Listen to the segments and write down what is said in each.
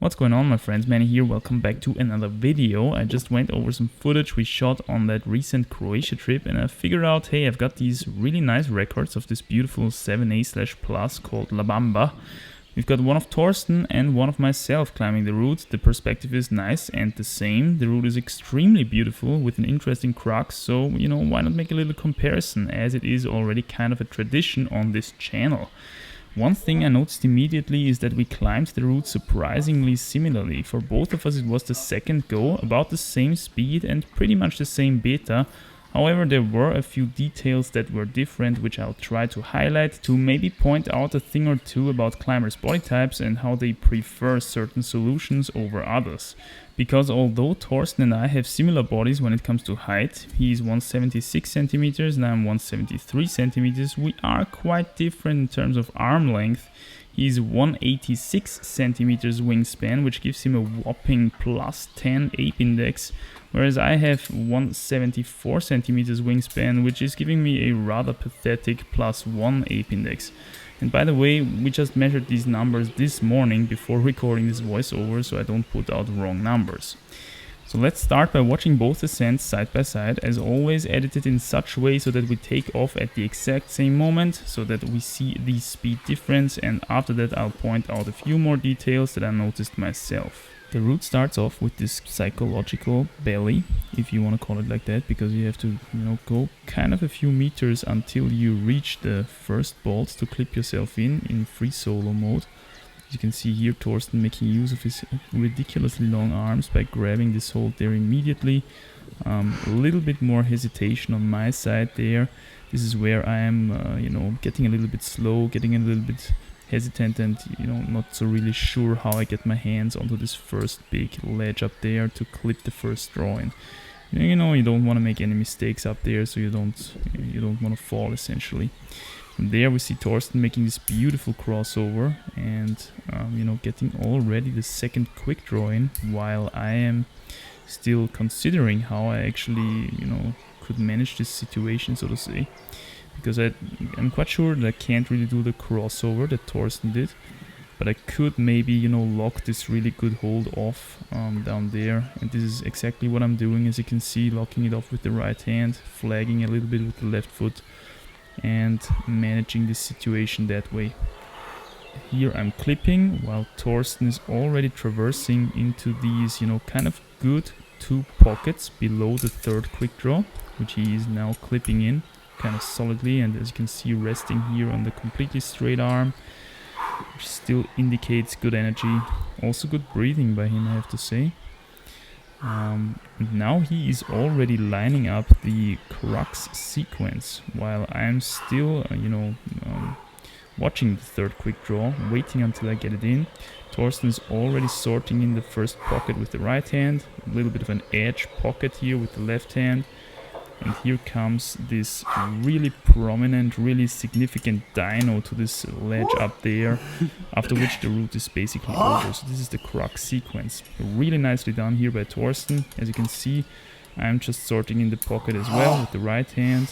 What's going on, my friends? Manny here, welcome back to another video. I just went over some footage we shot on that recent Croatia trip and I figured out, hey, I've got these really nice records of this beautiful 7A/plus called La Bamba. We've got one of Torsten and one of myself climbing the route. The perspective is nice and the same. The route is extremely beautiful with an interesting crux, so, why not make a little comparison, as it is already kind of a tradition on this channel. One thing I noticed immediately is that we climbed the route surprisingly similarly. For both of us it was the second go, about the same speed and pretty much the same beta. However, there were a few details that were different, which I'll try to highlight to maybe point out a thing or two about climbers' body types and how they prefer certain solutions over others. Because although Torsten and I have similar bodies when it comes to height, he's 176 centimeters and I'm 173 centimeters, we are quite different in terms of arm length. He's 186 centimeters wingspan, which gives him a whopping plus 10 ape index, whereas I have 174 centimeters wingspan, which is giving me a rather pathetic plus 1 ape index. And by the way, we just measured these numbers this morning before recording this voiceover, so I don't put out wrong numbers. So let's start by watching both ascents side by side, as always edited in such a way so that we take off at the exact same moment, so that we see the speed difference, and after that I'll point out a few more details that I noticed myself. The route starts off with this psychological belly, if you want to call it like that, because you have to, go kind of a few meters until you reach the first bolt to clip yourself in free solo mode. As you can see here, Torsten making use of his ridiculously long arms by grabbing this hold there immediately. A little bit more hesitation on my side there. This is where I am, getting a little bit slow, getting a little bit hesitant and, not so really sure how I get my hands onto this first big ledge up there to clip the first straw in. You don't want to make any mistakes up there, so you don't want to fall essentially. From there we see Torsten making this beautiful crossover and getting already the second quick draw in, while I am still considering how I actually could manage this situation, so to say, because I'm quite sure that I can't really do the crossover that Torsten did, but I could maybe lock this really good hold off down there, and this is exactly what I'm doing. As you can see, locking it off with the right hand, flagging a little bit with the left foot, and managing this situation that way. Here I'm clipping while Torsten is already traversing into these kind of good two pockets below the third quick draw, which he is now clipping in kind of solidly, and as you can see, resting here on the completely straight arm, which still indicates good energy, also good breathing by him, I have to say. Now he is already lining up the crux sequence, while I'm still, watching the third quick draw, waiting until I get it in. Torsten is already sorting in the first pocket with the right hand, a little bit of an edge pocket here with the left hand, and here comes this really prominent, really significant dyno to this ledge up there, after which the route is basically over. So this is the crux sequence. Really nicely done here by Torsten. As you can see, I'm just sorting in the pocket as well with the right hand,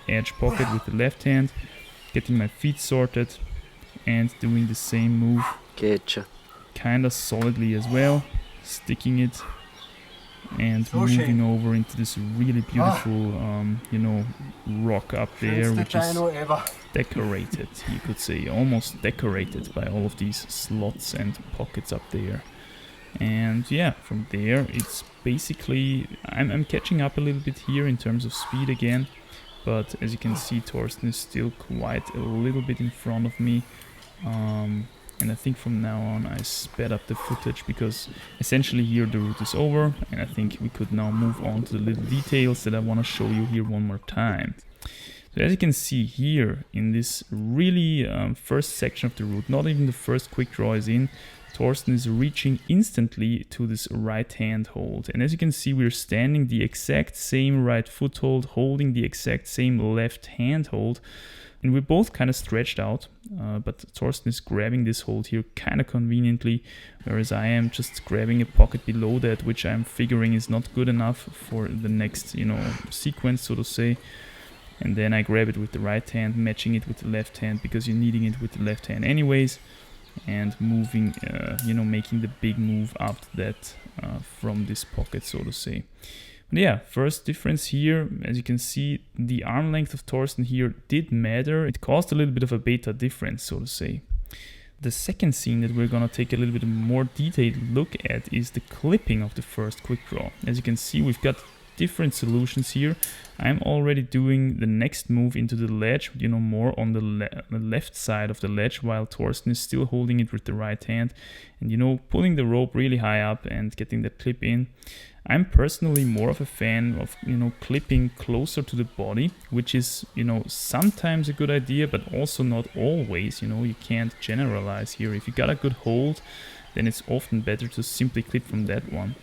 edge pocket with the left hand, getting my feet sorted and doing the same move kinda solidly as well, sticking it and moving over into this really beautiful rock up there, which is decorated, you could say, almost decorated by all of these slots and pockets up there. And yeah, from there it's basically I'm catching up a little bit here in terms of speed again, but as you can see, Torsten is still quite a little bit in front of me. And I think from now on I sped up the footage, because essentially here the route is over, and I think we could now move on to the little details that I want to show you here one more time. So as you can see here in this really first section of the route, not even the first quick draw is in, Torsten is reaching instantly to this right hand hold, and as you can see, we're standing the exact same right foothold, holding the exact same left hand hold, and we're both kind of stretched out, but Torsten is grabbing this hold here kind of conveniently, whereas I am just grabbing a pocket below that, which I'm figuring is not good enough for the next sequence, so to say. And then I grab it with the right hand, matching it with the left hand, because you're needing it with the left hand anyways. and moving, you know, making the big move up that from this pocket, so to say. But yeah, first difference here, as you can see, the arm length of Thorsten here did matter. It caused a little bit of a beta difference, so to say. The second scene that we're gonna take a little bit more detailed look at is the clipping of the first quick draw. As you can see, we've got different solutions here. I'm already doing the next move into the ledge, you know, more on the left side of the ledge, while Thorsten is still holding it with the right hand and, you know, pulling the rope really high up and getting that clip in. I'm personally more of a fan of, you know, clipping closer to the body, which is, you know, sometimes a good idea, but also not always. You know, you can't generalize here. If you got a good hold, then it's often better to simply clip from that one.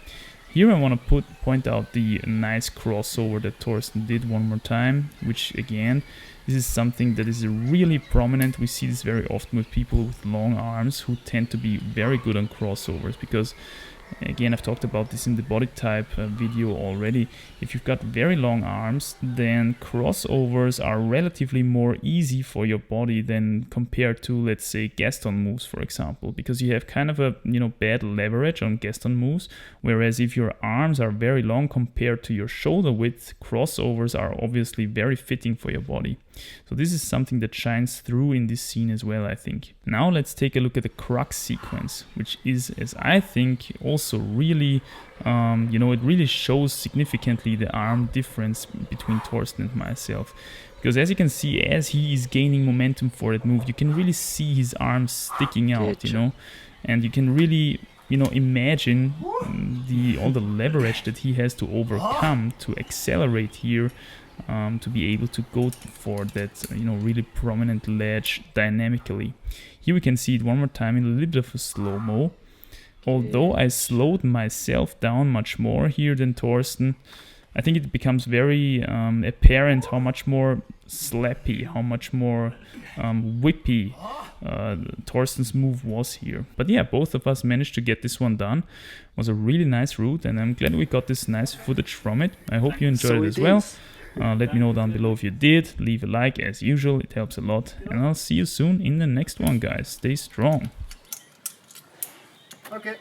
Here I want to point out the nice crossover that Thorsten did one more time, which again, this is something that is really prominent. We see this very often with people with long arms who tend to be very good on crossovers, because again, I've talked about this in the body type video already. If you've got very long arms, then crossovers are relatively more easy for your body than compared to, let's say, Gaston moves, for example, because you have kind of a, you know, bad leverage on Gaston moves, whereas if your arms are very long compared to your shoulder width, crossovers are obviously very fitting for your body. So this is something that shines through in this scene as well, I think. Now let's take a look at the crux sequence, which is, as I think, also really, you know, it really shows significantly the arm difference between Thorsten and myself. Because as you can see, as he is gaining momentum for that move, you can really see his arms sticking out, you know, and you can really, you know, imagine all the leverage that he has to overcome to accelerate here. To be able to go for that, you know, really prominent ledge dynamically. Here we can see it one more time in a little bit of a slow-mo. Although I slowed myself down much more here than Thorsten, I think it becomes very apparent how much more slappy, how much more whippy Thorsten's move was here. But yeah, both of us managed to get this one done. It was a really nice route, and I'm glad we got this nice footage from it. I hope you enjoyed it as well. Let me know down below if you did. Leave a like as usual, it helps a lot. And I'll see you soon in the next one, guys. Stay strong. Okay.